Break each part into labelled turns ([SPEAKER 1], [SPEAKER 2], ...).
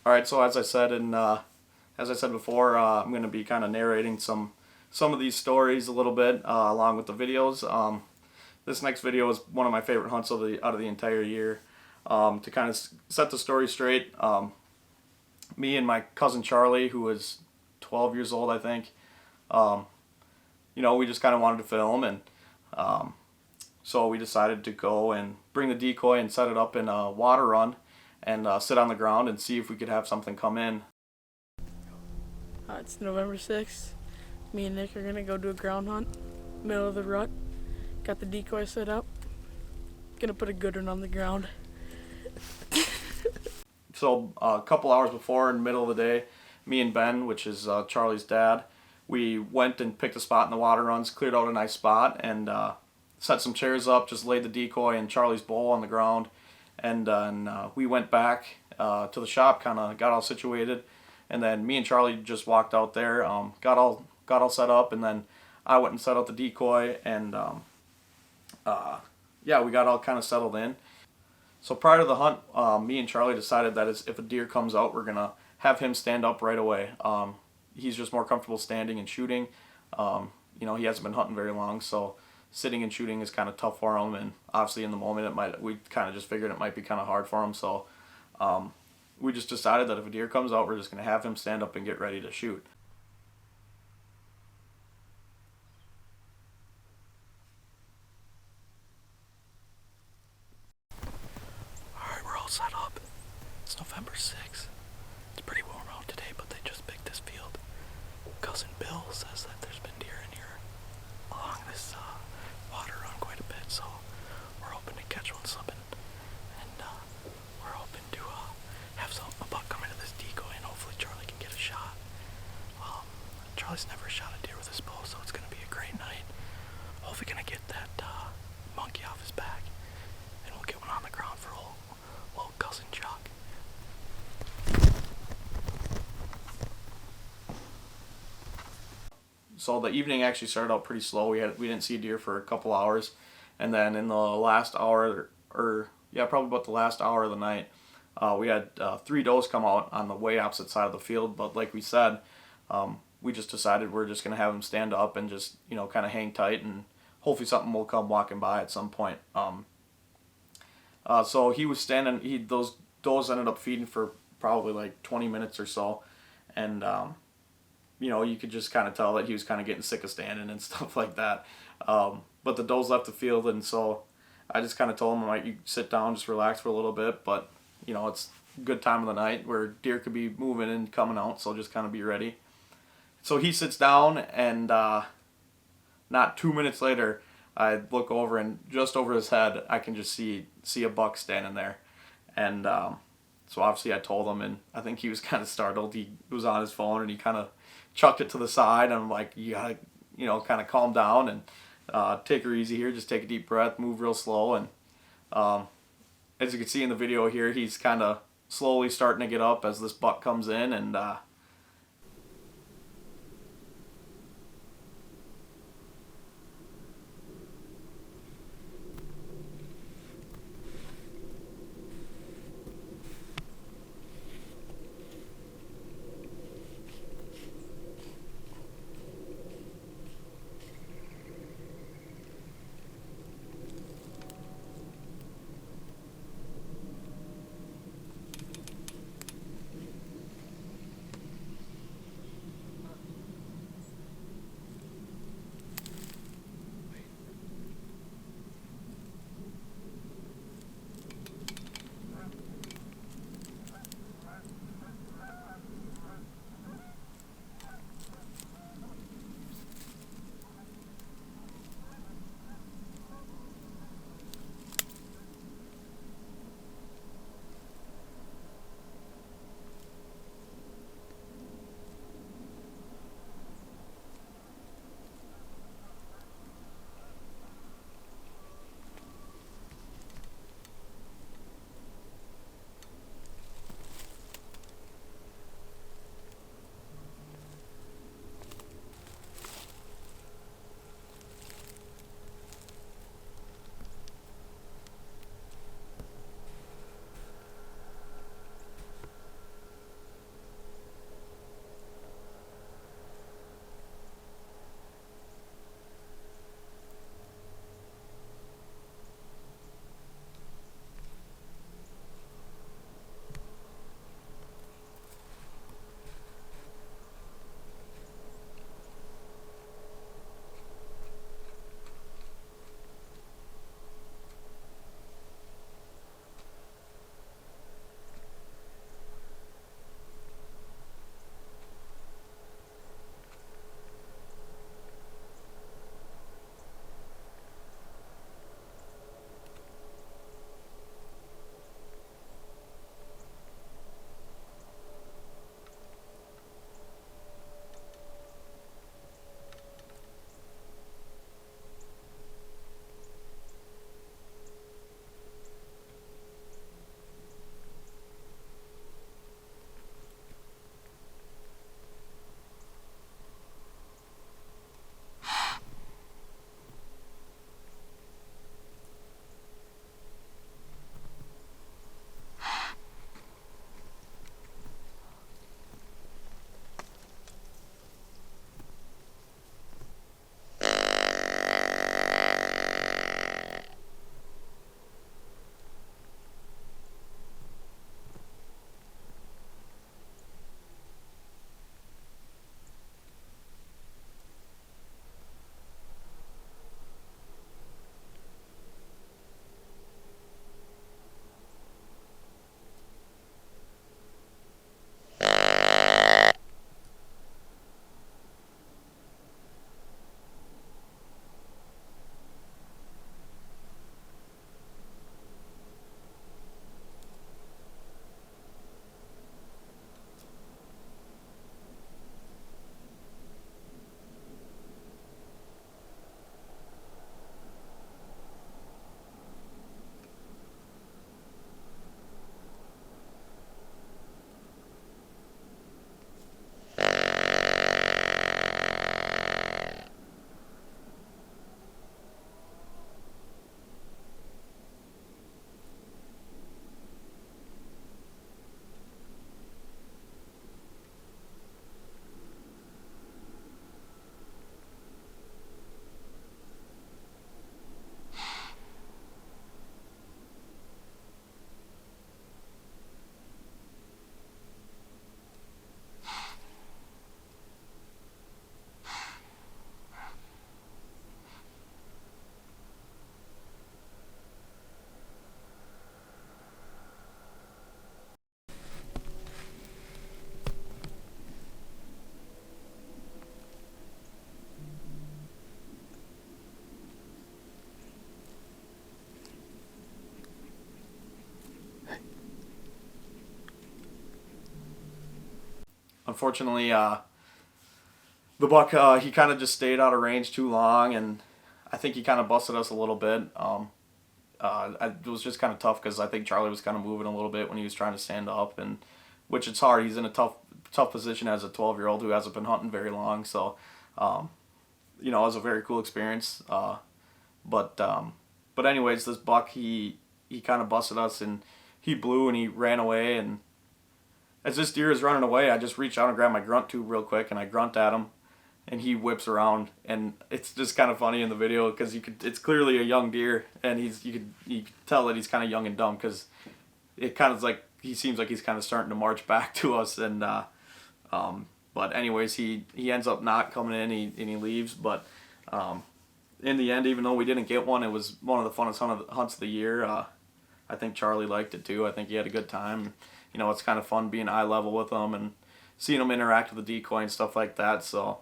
[SPEAKER 1] All right, so as I said before, I'm going to be kind of narrating some of these stories a little bit along with the videos. This next video is one of my favorite hunts out of the entire year. To kind of set the story straight, me and my cousin Charlie, who was 12 years old, I think, we just kind of wanted to film, and so we decided to go and bring the decoy and set it up in a water run and sit on the ground and see if we could have something come in.
[SPEAKER 2] It's November 6th. Me and Nick are going to go do a ground hunt, middle of the rut. Got the decoy set up. Gonna put a good one on the ground.
[SPEAKER 1] So a couple hours before, in the middle of the day, me and Ben, which is Charlie's dad, we went and picked a spot in the water runs, cleared out a nice spot, and set some chairs up, just laid the decoy and Charlie's bowl on the ground, and we went back to the shop, kind of got all situated, and then me and Charlie just walked out there, got all set up, and then I went and set out the decoy, and yeah, we got all kind of settled in. So prior to the hunt, me and Charlie decided that if a deer comes out, we're gonna have him stand up right away. He's just more comfortable standing and shooting. He hasn't been hunting very long, so sitting and shooting is kind of tough for him. And obviously, in the moment, we kind of just figured it might be kind of hard for him. So we just decided that if a deer comes out, we're just gonna have him stand up and get ready to shoot.
[SPEAKER 3] Set up. It's November 6th. It's pretty warm out today, but they just picked this field. Cousin Bill says that there's been deer in here along this water run quite a bit, so we're hoping to catch one slipping, and we're hoping to have a buck come into this decoy, and hopefully Charlie can get a shot. Charlie's never shot a deer with his bow, so it's gonna be a great night. Hopefully gonna get that monkey off his back, and we'll get one on the ground for old cousin Chuck.
[SPEAKER 1] So the evening actually started out pretty slow. We didn't see deer for a couple hours, and then in the last hour, probably about the last hour of the night, we had 3 does come out on the way opposite side of the field. But like we said, we just decided we're just gonna have them stand up and just kind of hang tight, and hopefully something will come walking by at some point. So he was standing. Those does ended up feeding for probably like 20 minutes or so, and you could just kind of tell that he was kind of getting sick of standing and stuff like that. But the does left the field, and so I just kind of told him, you sit down, just relax for a little bit. But it's a good time of the night where deer could be moving and coming out, so just kind of be ready. So he sits down, and not 2 minutes later, I look over, and just over his head, I can just see a buck standing there. And so obviously I told him, and I think he was kind of startled. He was on his phone, and he kind of chucked it to the side. And I'm like, you gotta, kind of calm down and take her easy here. Just take a deep breath, move real slow. And as you can see in the video here, he's kind of slowly starting to get up as this buck comes in, and unfortunately, the buck, he kind of just stayed out of range too long, and I think he kind of busted us a little bit. It was just kind of tough because I think Charlie was kind of moving a little bit when he was trying to stand up, and which it's hard. He's in a tough position as a 12-year-old who hasn't been hunting very long. So, it was a very cool experience. But anyways, this buck, he kind of busted us, and he blew and he ran away. And as this deer is running away, I just reach out and grab my grunt tube real quick, and I grunt at him, and he whips around, and it's just kind of funny in the video because it's clearly a young deer, and you could tell that he's kind of young and dumb because it kind of like he seems like he's kind of starting to march back to us, and but anyways, he ends up not coming in, and he leaves, but in the end, even though we didn't get one, it was one of the funnest hunts of the year. I think Charlie liked it too. I think he had a good time. It's kind of fun being eye level with him and seeing him interact with the decoy and stuff like that. So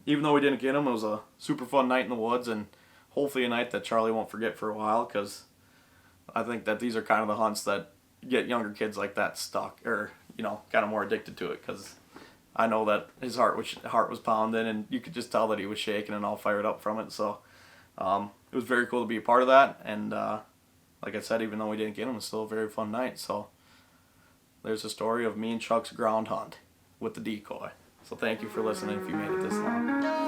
[SPEAKER 1] even though we didn't get him, it was a super fun night in the woods, and hopefully a night that Charlie won't forget for a while, because I think that these are kind of the hunts that get younger kids like that stuck, or kind of more addicted to it, because I know that his heart was pounding, and you could just tell that he was shaking and all fired up from it. So it was very cool to be a part of that, and like I said, even though we didn't get him, it was still a very fun night. So there's the story of me and Chuck's ground hunt with the decoy. So thank you for listening if you made it this long.